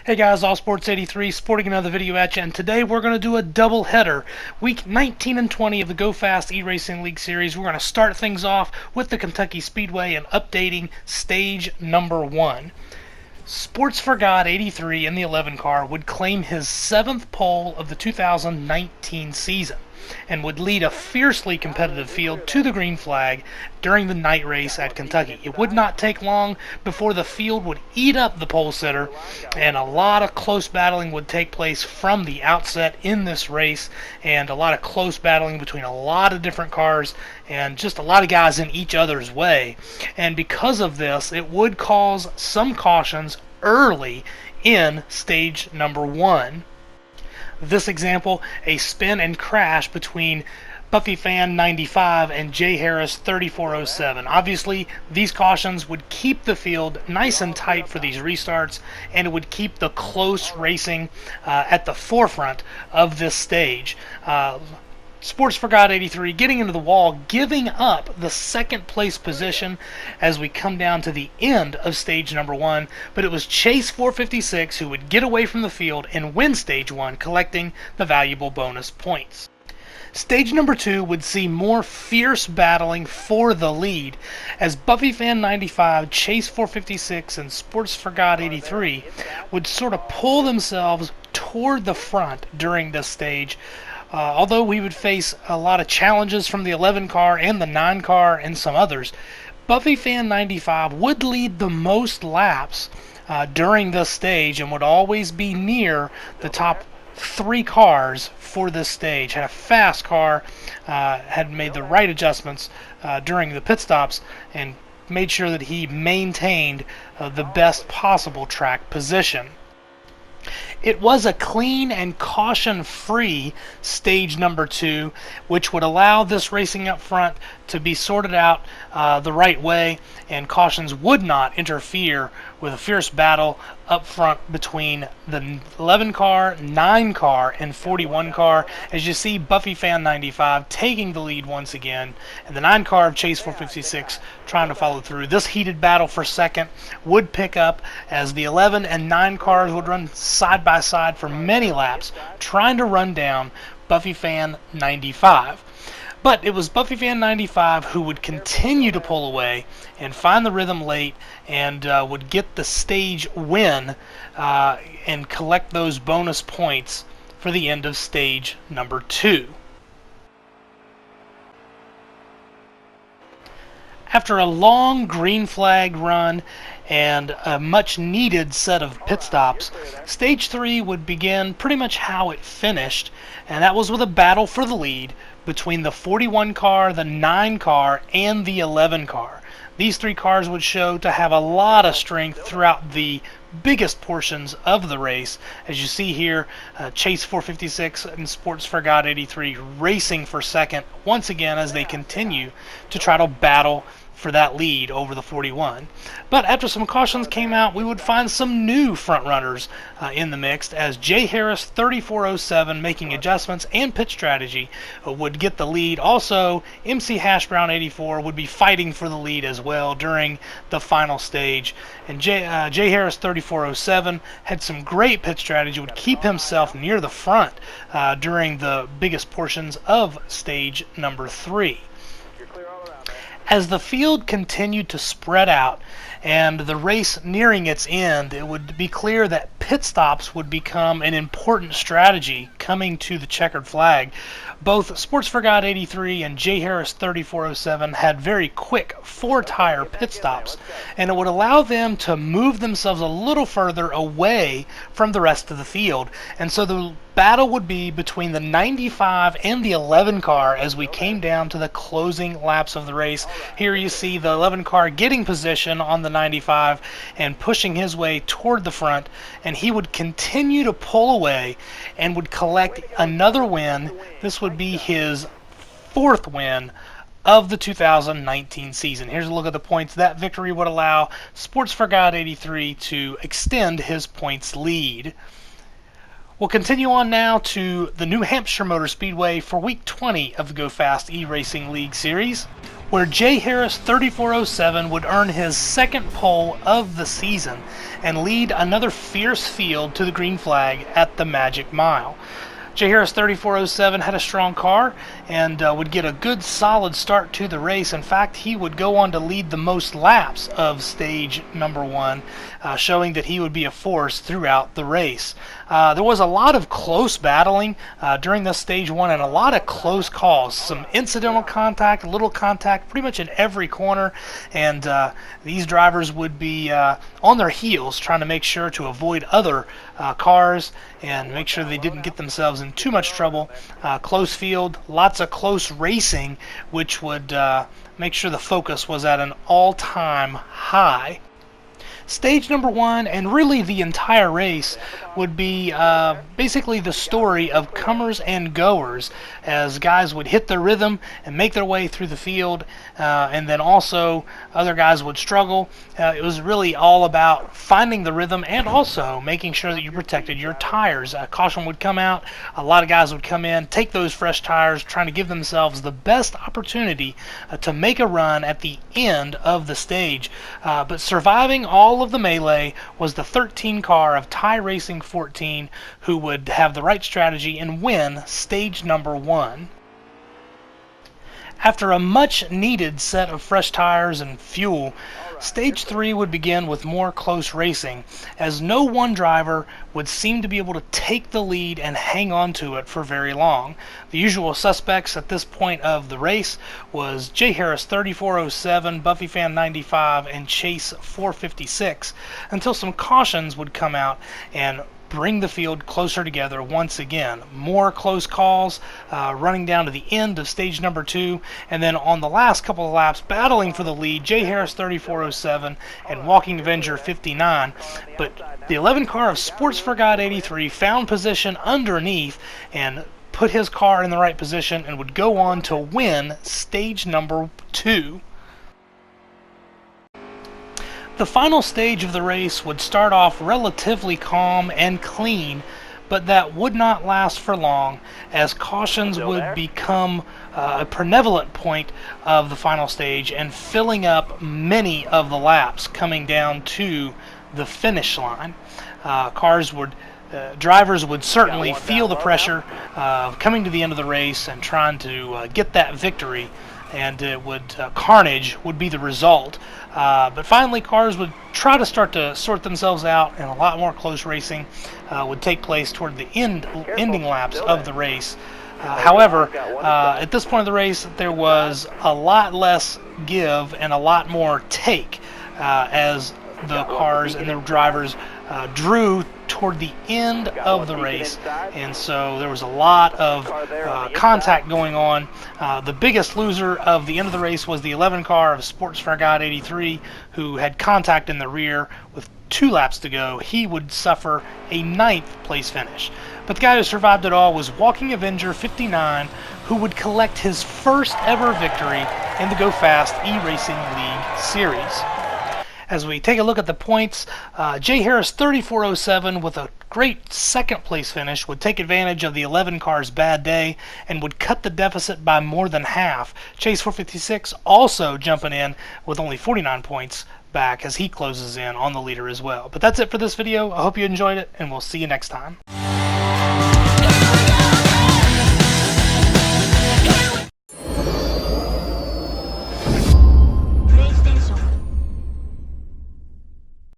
Hey guys, All Sports 83, sporting another video at you, and today we're going to do a double header. Week 19 and 20 of the GoFast eRacing League Series. We're going to start things off with the Kentucky Speedway and updating stage number 1. Sports for God 83 in the 11 car would claim his 7th pole of the 2019 season and would lead a fiercely competitive field to the green flag during the night race at Kentucky. It would not take long before the field would eat up the pole sitter, and a lot of close battling would take place from the outset in this race, and a lot of close battling between a lot of different cars and just a lot of guys in each other's way. And because of this, it would cause some cautions early in stage number 1. This example, a spin and crash between BuffyFan 95 and J Harris 3407. Obviously, these cautions would keep the field nice and tight for these restarts, and it would keep the close racing at the forefront of this stage. Sports for God 83 getting into the wall, giving up the second place position as we come down to the end of stage number 1, but it was Chase 456 who would get away from the field and win stage 1, collecting the valuable bonus points. Stage number 2 would see more fierce battling for the lead as BuffyFan 95, Chase 456, and Sports for God 83 would sort of pull themselves toward the front during this stage. Although we would face a lot of challenges from the 11 car and the 9 car and some others, BuffyFan 95 would lead the most laps during this stage and would always be near the top 3 cars for this stage. Had a fast car, had made the right adjustments during the pit stops, and made sure that he maintained the best possible track position. It was a clean and caution-free stage number 2, which would allow this racing up front to be sorted out the right way, and cautions would not interfere with a fierce battle up front between the 11 car, 9 car, and 41 car. As you see, BuffyFan 95 taking the lead once again, and the 9 car of Chase 456 trying to follow through. This heated battle for second would pick up as the 11 and 9 cars would run side by side for many laps, trying to run down BuffyFan 95. But it was BuffyFan 95 who would continue to pull away and find the rhythm late, and would get the stage win and collect those bonus points for the end of stage number 2. After a long green flag run and a much needed set of pit stops, stage 3 would begin pretty much how it finished, and that was with a battle for the lead between the 41 car, the 9 car, and the 11 car. These 3 cars would show to have a lot of strength throughout the biggest portions of the race. As you see here, Chase 456 and Sports for God 83 racing for second once again as they continue to try to battle for that lead over the 41. But after some cautions came out, we would find some new front runners in the mix, as J Harris 3407 making adjustments and pit strategy would get the lead. Also, MC Hash Brown 84 would be fighting for the lead as well during the final stage. And J Harris 3407 had some great pit strategy, would keep himself near the front during the biggest portions of stage number 3. As the field continued to spread out and the race nearing its end, it would be clear that pit stops would become an important strategy coming to the checkered flag. Both Sports for God 83 and J Harris 3407 had very quick 4-tire pit stops, and it would allow them to move themselves a little further away from the rest of the field. And so the battle would be between the 95 and the 11 car as we came down to the closing laps of the race. Here you see the 11 car getting position on the 95 and pushing his way toward the front, and he would continue to pull away and would collect another win. This would be his 4th win of the 2019 season. Here's a look at the points that victory would allow Sports for God 83 to extend his points lead. We'll continue on now to the New Hampshire Motor Speedway for Week 20 of the GoFast eRacing League Series. where Jay Harris 3407 would earn his second pole of the season and lead another fierce field to the green flag at the Magic Mile. Jay Harris 3407 had a strong car and would get a good solid start to the race. In fact, he would go on to lead the most laps of stage number 1, showing that he would be a force throughout the race. There was a lot of close battling during this stage 1 and a lot of close calls. Some incidental contact, little contact pretty much in every corner, and these drivers would be on their heels trying to make sure to avoid other cars and make sure they didn't get themselves in too much trouble. Close field, lots of close racing, which would make sure the focus was at an all-time high. Stage number 1, and really the entire race, would be basically the story of comers and goers, as guys would hit their rhythm and make their way through the field, and then also other guys would struggle. It was really all about finding the rhythm and also making sure that you protected your tires. Caution would come out, a lot of guys would come in, take those fresh tires, trying to give themselves the best opportunity to make a run at the end of the stage. But surviving all of the melee was the 13 car of Ty Racing 14, who would have the right strategy and win stage number 1. After a much needed set of fresh tires and fuel, stage 3 would begin with more close racing, as no one driver would seem to be able to take the lead and hang on to it for very long. The usual suspects at this point of the race was Jay Harris 3407, Buffy Fan 95, and Chase 456, until some cautions would come out and bring the field closer together once again. More close calls running down to the end of stage number 2, and then on the last couple of laps battling for the lead, Jay Harris 3407 and Walking Avenger 59, but the 11 car of Sports for God 83 found position underneath and put his car in the right position and would go on to win stage number 2. The final stage of the race would start off relatively calm and clean, but that would not last for long, as cautions would become a prevalent point of the final stage and filling up many of the laps coming down to the finish line. Drivers would certainly feel the pressure of coming to the end of the race and trying to get that victory, and carnage would be the result. But finally, cars would try to start to sort themselves out, and a lot more close racing would take place toward the ending laps of the race. However, at this point of the race, there was a lot less give and a lot more take as the cars and the drivers drew toward the end of the race, and so there was a lot of contact going on. The biggest loser of the end of the race was the 11 car of Sports for God 83, who had contact in the rear with 2 laps to go. He would suffer a 9th place finish. But the guy who survived it all was Walking Avenger 59, who would collect his first ever victory in the GoFast eRacing League Series. As we take a look at the points, Jay Harris 3407 with a great second place finish would take advantage of the 11 car's bad day and would cut the deficit by more than half. Chase 456 also jumping in with only 49 points back as he closes in on the leader as well. But that's it for this video. I hope you enjoyed it, and we'll see you next time.